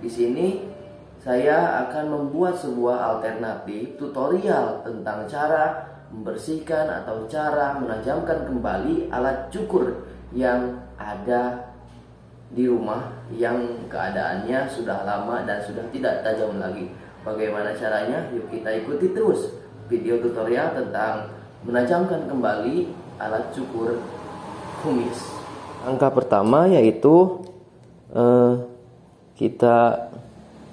Di sini saya akan membuat sebuah alternatif tutorial tentang cara membersihkan atau cara menajamkan kembali alat cukur yang ada di rumah yang keadaannya sudah lama dan sudah tidak tajam lagi. Bagaimana caranya? Yuk kita ikuti terus video tutorial tentang menajamkan kembali alat cukur kumis. Langkah pertama yaitu kita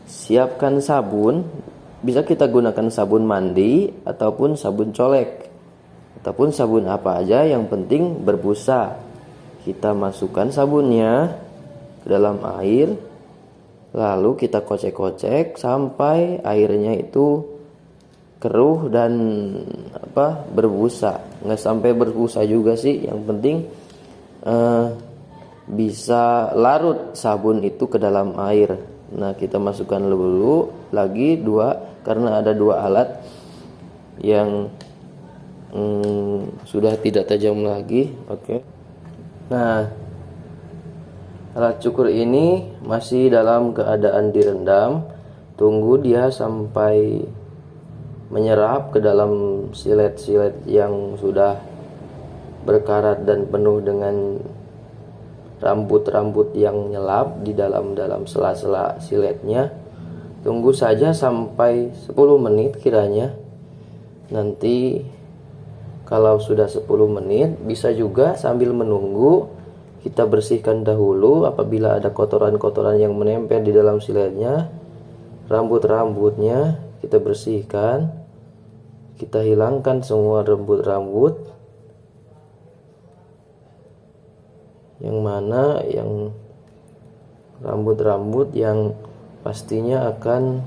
siapkan sabun. Bisa kita gunakan sabun mandi ataupun sabun colek ataupun sabun apa aja, yang penting berbusa. Kita masukkan sabunnya ke dalam air, lalu kita kocek-kocek sampai airnya itu keruh dan berbusa. Nggak sampai berbusa juga sih, yang penting bisa larut sabun itu ke dalam air. Nah, kita masukkan dulu lagi karena ada dua alat yang sudah tidak tajam lagi. Oke. Nah, alat cukur ini masih dalam keadaan direndam. Tunggu dia sampai menyerap ke dalam silet-silet yang sudah berkarat dan penuh dengan rambut-rambut yang nyelap di dalam sela-sela siletnya. Tunggu saja sampai 10 menit kiranya. Nanti kalau sudah 10 menit, bisa juga sambil menunggu kita bersihkan dahulu apabila ada kotoran-kotoran yang menempel di dalam siletnya. Rambut-rambutnya kita bersihkan. Kita hilangkan semua rambut-rambut yang mana yang rambut-rambut yang pastinya akan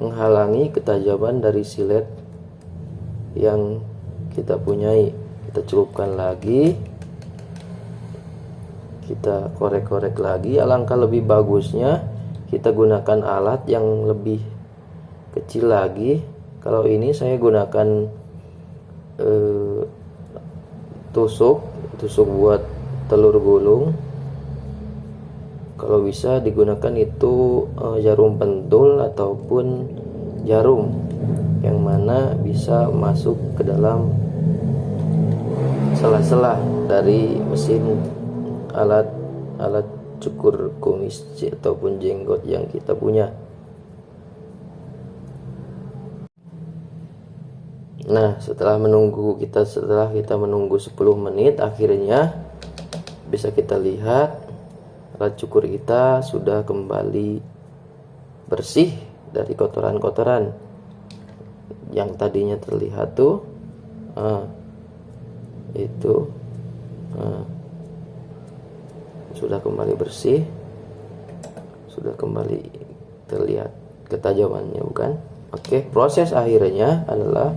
menghalangi ketajaman dari silet yang kita punyai. Kita celupkan lagi, kita korek-korek lagi. Alangkah lebih bagusnya kita gunakan alat yang lebih kecil lagi. Kalau ini saya gunakan tusuk buat telur gulung. Kalau bisa digunakan itu jarum pentul ataupun jarum yang mana bisa masuk ke dalam sela-sela dari mesin alat cukur kumis ataupun jenggot yang kita punya. Nah, setelah kita menunggu 10 menit, akhirnya bisa kita lihat alat cukur kita sudah kembali bersih dari kotoran-kotoran yang tadinya terlihat tuh. Sudah kembali bersih, sudah kembali terlihat ketajamannya, bukan? Oke, proses akhirnya adalah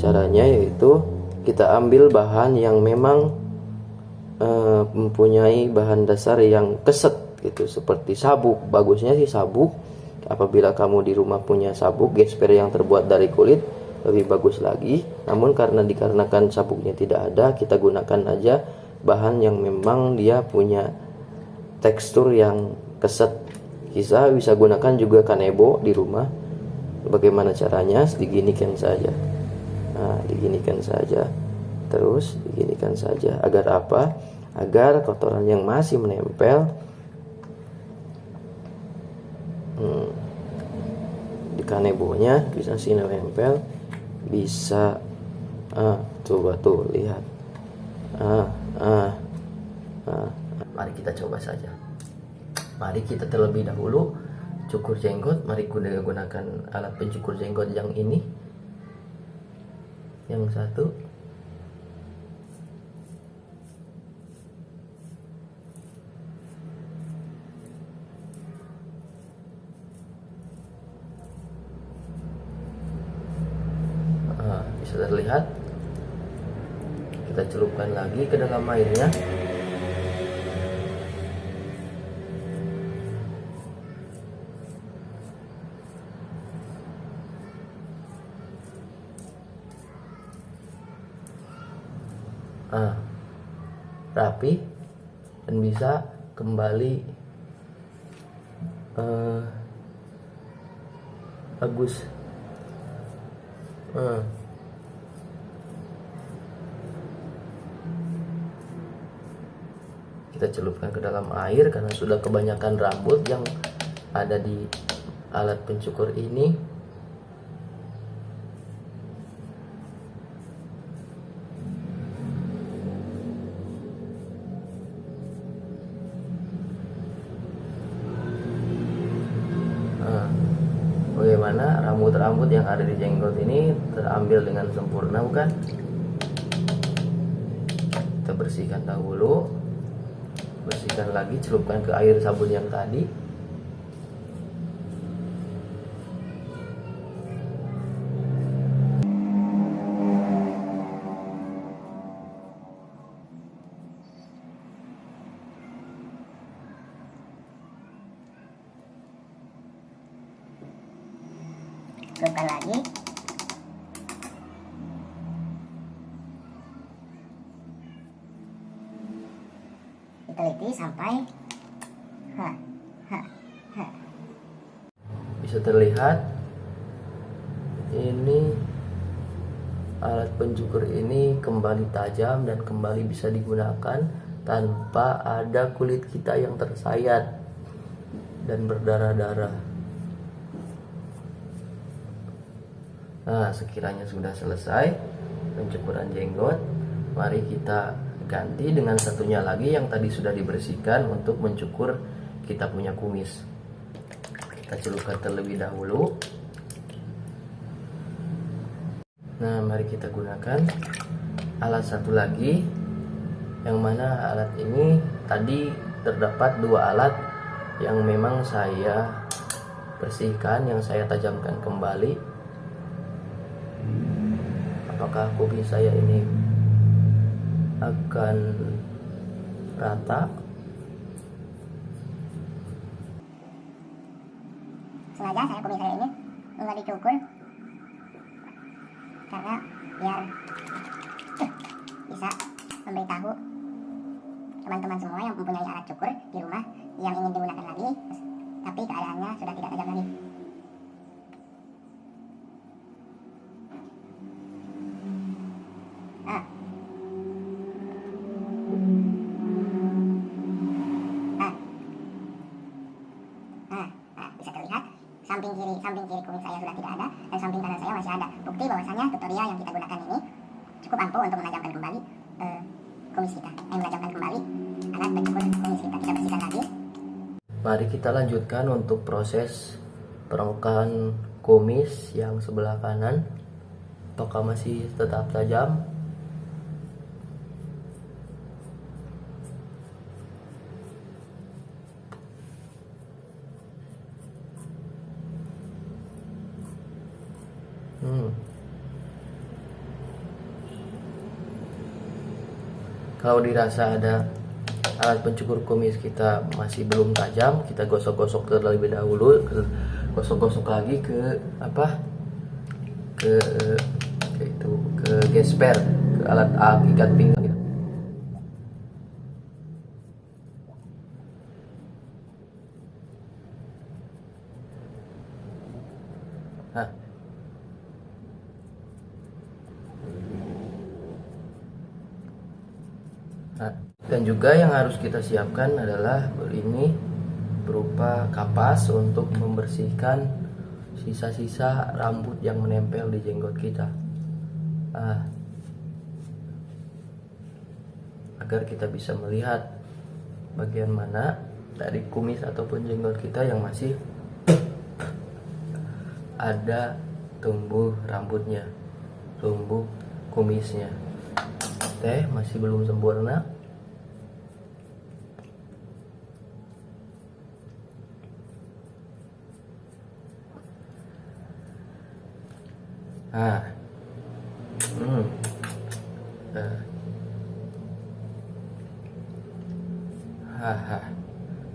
caranya yaitu kita ambil bahan yang memang mempunyai bahan dasar yang keset gitu, seperti sabuk. Bagusnya sih sabuk. Apabila kamu di rumah punya sabuk gesper yang terbuat dari kulit, lebih bagus lagi. Namun dikarenakan sabuknya tidak ada, kita gunakan aja bahan yang memang dia punya tekstur yang keset. Kita bisa gunakan juga kanebo di rumah. Bagaimana caranya? Diginikan saja. Nah, diginikan saja. Terus diginikan saja. Agar apa? Agar kotoran yang masih menempel di kanebonya bisa nempel, bisa coba tuh lihat. Mari kita coba saja. Mari kita terlebih dahulu cukur jenggot. Mari kita gunakan alat pencukur jenggot yang ini, yang satu. Bisa terlihat. Kita celupkan lagi ke dalam airnya. Rapi dan bisa kembali eh, bagus. Kita celupkan ke dalam air karena sudah kebanyakan rambut yang ada di alat pencukur ini. Bagaimana rambut-rambut yang ada di jenggot ini terambil dengan sempurna, bukan? Kita bersihkan dahulu, bersihkan lagi, celupkan ke air sabun yang tadi. Celupkan lagi. Diteliti sampai bisa terlihat ini alat pencukur ini kembali tajam dan kembali bisa digunakan tanpa ada kulit kita yang tersayat dan berdarah-darah. Nah, sekiranya sudah selesai pencukuran jenggot, mari kita ganti dengan satunya lagi yang tadi sudah dibersihkan untuk mencukur kita punya kumis. Kita celupkan terlebih dahulu. Nah, mari kita gunakan alat satu lagi, yang mana alat ini tadi terdapat dua alat yang memang saya bersihkan, yang saya tajamkan kembali. Apakah kumis saya ini akan rata? Sengaja saya kumis saya ini nggak dicukur karena biar bisa memberitahu teman-teman semua yang mempunyai alat cukur di rumah yang ingin digunakan lagi, tapi keadaannya sudah tidak tajam lagi. Bisa terlihat samping kiri kumis saya sudah tidak ada dan samping kanan saya masih ada. Bukti bahwasanya tutorial yang kita gunakan ini cukup ampuh untuk menajamkan kembali kumis kita, menajamkan kembali alat pencukur kumis kita. Kita bersihkan lagi. Mari kita lanjutkan untuk proses perongkahan kumis yang sebelah kanan. Apakah masih tetap tajam? Kalau dirasa ada alat pencukur kumis kita masih belum tajam, kita gosok-gosok terlebih dahulu, gosok-gosok lagi ke ke gesper, ke alat ikat pinggang gitu. Dan juga yang harus kita siapkan adalah ini berupa kapas untuk membersihkan sisa-sisa rambut yang menempel di jenggot kita, agar kita bisa melihat bagian mana dari kumis ataupun jenggot kita yang masih ada tumbuh rambutnya, tumbuh kumisnya. Masih belum sempurna.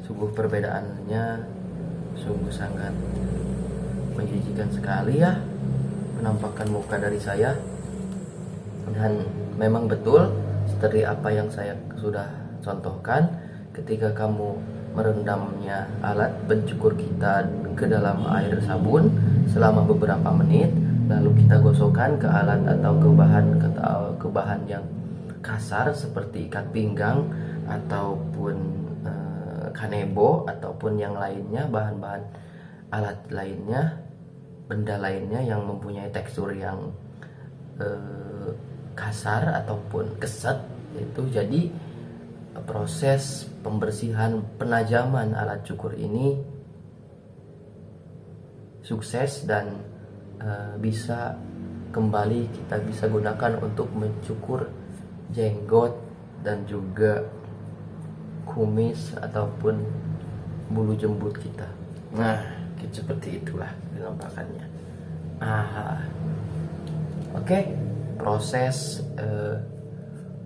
Sungguh perbedaannya sungguh sangat menjijikan sekali ya, menampakkan muka dari saya. Dan memang betul seperti apa yang saya sudah contohkan, ketika kamu merendamnya alat pencukur kita ke dalam air sabun selama beberapa menit, lalu kita gosokkan ke alat atau ke bahan yang kasar seperti ikat pinggang ataupun kanebo ataupun yang lainnya, bahan-bahan alat lainnya, benda lainnya yang mempunyai tekstur yang kasar ataupun keset. Itu jadi proses pembersihan penajaman alat cukur ini sukses dan bisa kembali kita bisa gunakan untuk mencukur jenggot dan juga kumis ataupun bulu jembut kita. Nah, seperti itulah penampakannya. Oke, proses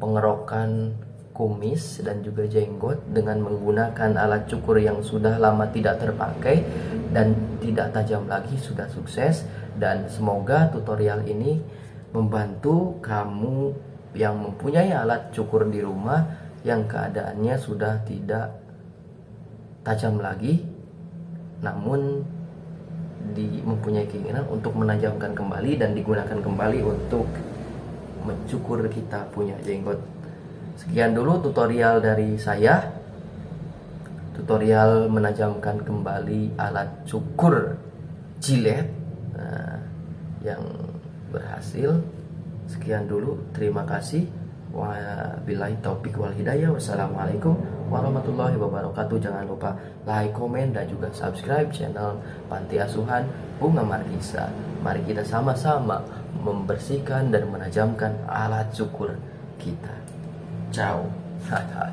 pengerokan kumis dan juga jenggot dengan menggunakan alat cukur yang sudah lama tidak terpakai dan tidak tajam lagi sudah sukses, dan semoga tutorial ini membantu kamu yang mempunyai alat cukur di rumah yang keadaannya sudah tidak tajam lagi namun mempunyai keinginan untuk menajamkan kembali dan digunakan kembali untuk mencukur kita punya jenggot. Sekian dulu tutorial dari saya, tutorial menajamkan kembali alat cukur jilet yang berhasil. Sekian dulu, terima kasih. Wabillahi taufik wal hidayah. Wassalamualaikum warahmatullahi wabarakatuh. Jangan lupa like, komen, dan juga subscribe channel Panti Asuhan Bunga Markisa. Mari kita sama-sama membersihkan dan menajamkan alat cukur kita. Ciao. Hai hai.